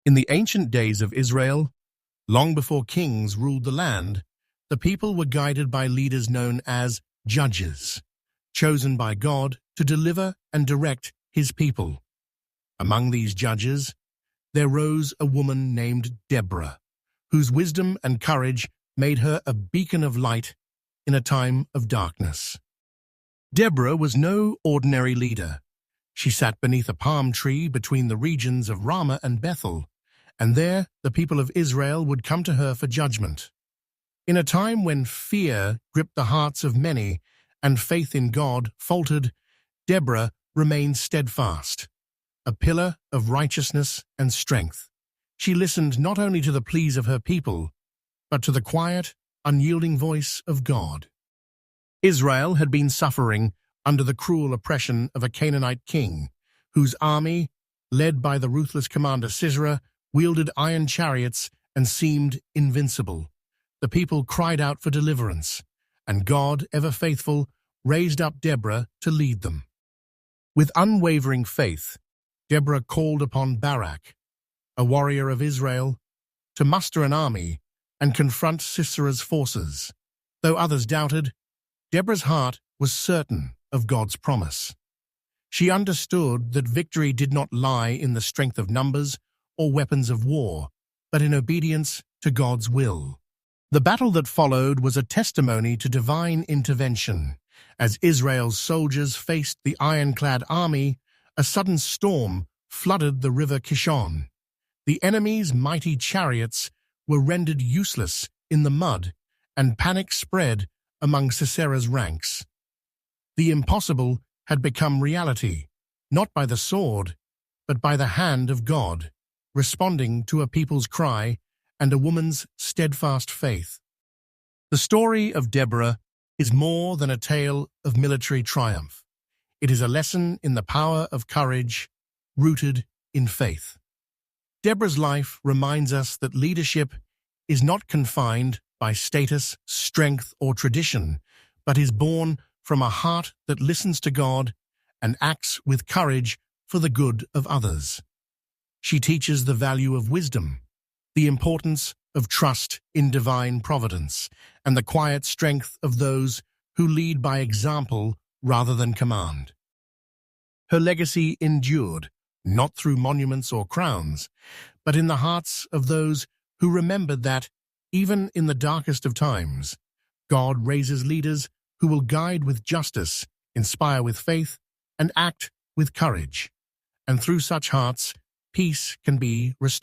In the ancient days of Israel, long before kings ruled the land, the people were guided by leaders known as judges, chosen by God to deliver and direct his people. Among these judges, there rose a woman named Deborah, whose wisdom and courage made her a beacon of light in a time of darkness. Deborah was no ordinary leader. She sat beneath a palm tree between the regions of Ramah and Bethel, and there the people of Israel would come to her for judgment. In a time when fear gripped the hearts of many and faith in God faltered, Deborah remained steadfast, a pillar of righteousness and strength. She listened not only to the pleas of her people, but to the quiet, unyielding voice of God. Israel had been suffering under the cruel oppression of a Canaanite king, whose army, led by the ruthless commander Sisera, wielded iron chariots and seemed invincible. The people cried out for deliverance, and God, ever faithful, raised up Deborah to lead them. With unwavering faith, Deborah called upon Barak, a warrior of Israel, to muster an army and confront Sisera's forces. Though others doubted, Deborah's heart was certain of God's promise. She understood that victory did not lie in the strength of numbers or weapons of war, but in obedience to God's will. The battle that followed was a testimony to divine intervention. As Israel's soldiers faced the ironclad army, a sudden storm flooded the river Kishon. The enemy's mighty chariots were rendered useless in the mud, and panic spread among Sisera's ranks. The impossible had become reality, not by the sword, but by the hand of God, responding to a people's cry and a woman's steadfast faith. The story of Deborah is more than a tale of military triumph. It is a lesson in the power of courage, rooted in faith. Deborah's life reminds us that leadership is not confined by status, strength, or tradition, but is born from a heart that listens to God and acts with courage for the good of others. She teaches the value of wisdom, the importance of trust in divine providence, and the quiet strength of those who lead by example rather than command. Her legacy endured, not through monuments or crowns, but in the hearts of those who remembered that, even in the darkest of times, God raises leaders who will guide with justice, inspire with faith, and act with courage. And through such hearts, peace can be restored.